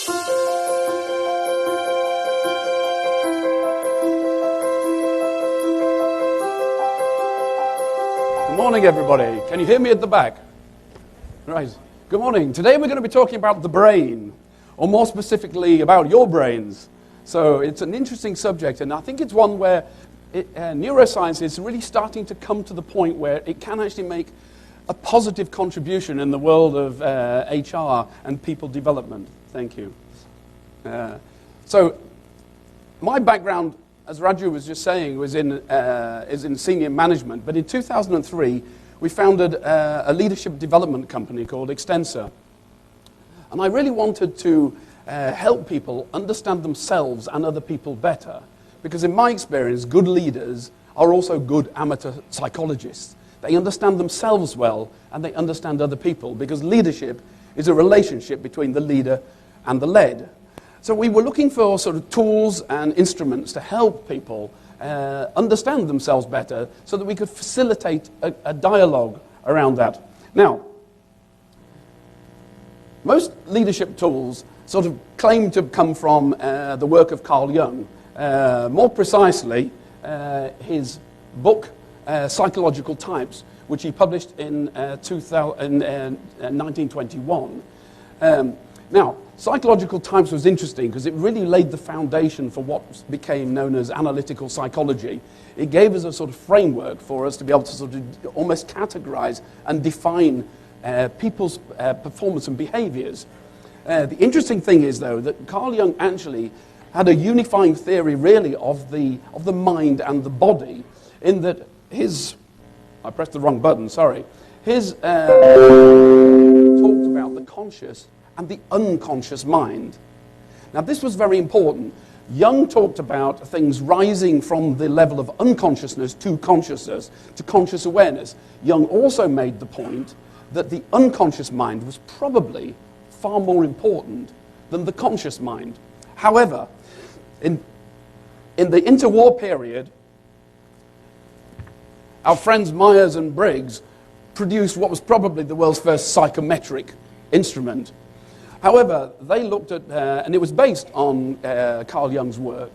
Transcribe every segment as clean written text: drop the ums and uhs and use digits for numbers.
Good morning, everybody. Can you hear me at the back? Right. Good morning. Today we're going to be talking about the brain, or more specifically about your brains. So it's an interesting subject, and I think it's one where neuroscience is really starting to come to the point where it can actually make a positive contribution in the world of HR and people development. Thank you. So my background, as Raju was just saying, is in senior management. But in 2003, we founded a leadership development company called Extensor. And I really wanted to help people understand themselves and other people better. Because in my experience, good leaders are also good amateur psychologists. They understand themselves well, and they understand other people, because leadership is a relationship between the leader and the led. So we were looking for sort of tools and instruments to help people understand themselves better so that we could facilitate a dialogue around that. Now, most leadership tools sort of claim to come from the work of Carl Jung. More precisely, his book, Psychological Types, which he published in 1921. Now, Psychological Types was interesting because it really laid the foundation for what became known as analytical psychology. It gave us a sort of framework for us to be able to sort of almost categorize and define people's performance and behaviors. The interesting thing is, though, that Carl Jung actually had a unifying theory, really, of the mind and the body, in that I pressed the wrong button, sorry. His talked about the conscious and the unconscious mind. Now, this was very important. Jung talked about things rising from the level of unconsciousness to consciousness, to conscious awareness. Jung also made the point that the unconscious mind was probably far more important than the conscious mind. However, in the interwar period, our friends Myers and Briggs produced what was probably the world's first psychometric instrument. However, they looked at, and it was based on Carl Jung's work,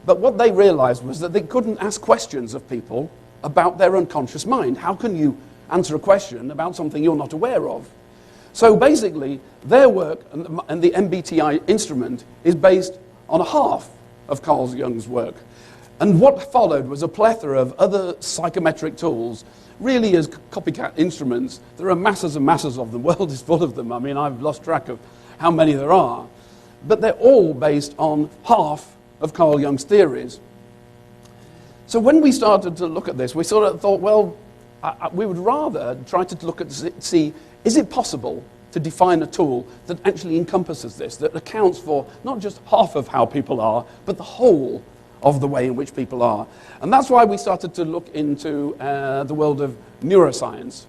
but what they realized was that they couldn't ask questions of people about their unconscious mind. How can you answer a question about something you're not aware of? So basically, their work and the MBTI instrument is based on a half of Carl Jung's work. And what followed was a plethora of other psychometric tools, really as copycat instruments. There are masses and masses of them. The world is full of them. I mean, I've lost track of how many there are. But they're all based on half of Carl Jung's theories. So when we started to look at this, we sort of thought, well, we would rather try to look at, see, is it possible to define a tool that actually encompasses this, that accounts for not just half of how people are, but the whole of the way in which people are. And that's why we started to look into the world of neuroscience.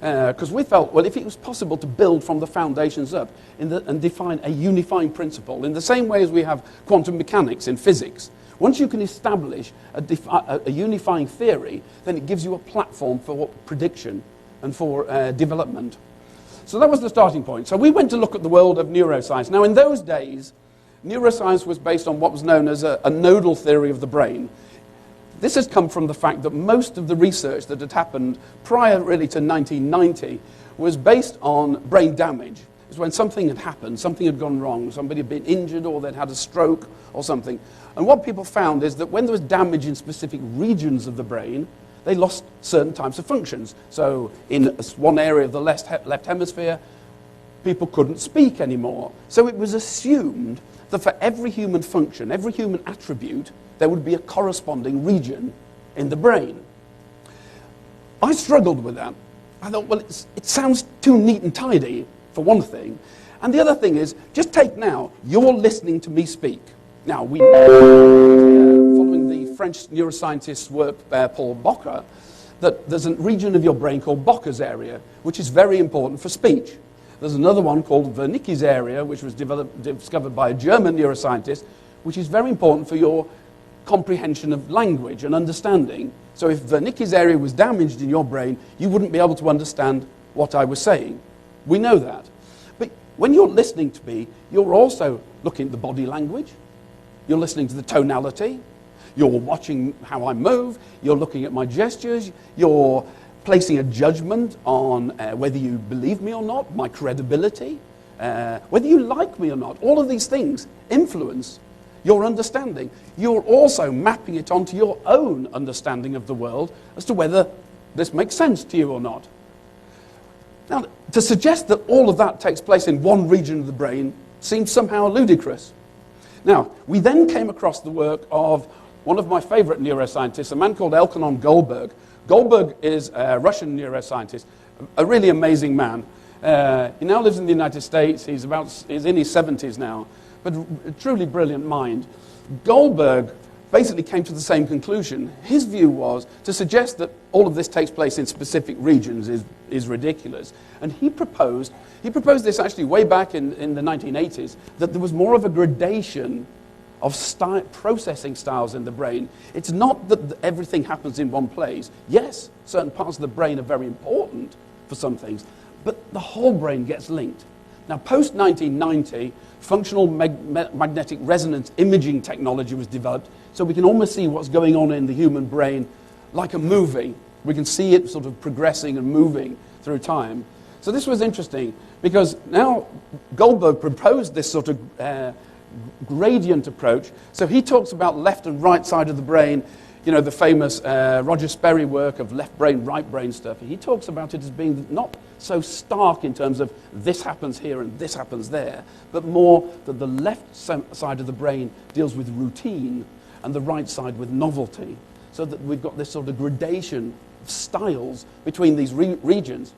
Because we felt, well, if it was possible to build from the foundations up and define a unifying principle, in the same way as we have quantum mechanics in physics, once you can establish a unifying theory, then it gives you a platform for prediction and for development. So that was the starting point. So we went to look at the world of neuroscience. Now, in those days, neuroscience was based on what was known as a nodal theory of the brain. This has come from the fact that most of the research that had happened prior really to 1990 was based on brain damage. It was when something had happened, something had gone wrong, somebody had been injured or they'd had a stroke or something. And what people found is that when there was damage in specific regions of the brain, they lost certain types of functions. So in one area of the left hemisphere, people couldn't speak anymore. So it was assumed that for every human function, every human attribute, there would be a corresponding region in the brain. I struggled with that. I thought, well, it sounds too neat and tidy, for one thing. And the other thing is, just take now, you're listening to me speak. Now, we following the French neuroscientist's work, Paul Bocker, that there's a region of your brain called Bocker's area, which is very important for speech. There's another one called Wernicke's area, which was discovered by a German neuroscientist, which is very important for your comprehension of language and understanding. So if Wernicke's area was damaged in your brain, you wouldn't be able to understand what I was saying. We know that. But when you're listening to me, you're also looking at the body language, you're listening to the tonality, you're watching how I move, you're looking at my gestures, you're placing a judgment on whether you believe me or not, my credibility, whether you like me or not. All of these things influence your understanding. You're also mapping it onto your own understanding of the world as to whether this makes sense to you or not. Now, to suggest that all of that takes place in one region of the brain seems somehow ludicrous. Now, we then came across the work of one of my favorite neuroscientists, a man called Elkanon Goldberg. Goldberg is a Russian neuroscientist, a really amazing man. He now lives in the United States. He's in his 70s now, but a truly brilliant mind. Goldberg basically came to the same conclusion. His view was to suggest that all of this takes place in specific regions is ridiculous. And he proposed this actually way back in the 1980s, that there was more of a gradation of processing styles in the brain. It's not that everything happens in one place. Yes, certain parts of the brain are very important for some things, but the whole brain gets linked. Now, post-1990, functional magnetic resonance imaging technology was developed, so we can almost see what's going on in the human brain like a movie. We can see it sort of progressing and moving through time. So this was interesting, because now Goldberg proposed this sort of gradient approach. So he talks about left and right side of the brain, you know, the famous Roger Sperry work of left brain, right brain stuff. He talks about it as being not so stark in terms of this happens here and this happens there, but more that the left side of the brain deals with routine and the right side with novelty. So that we've got this sort of gradation of styles between these regions.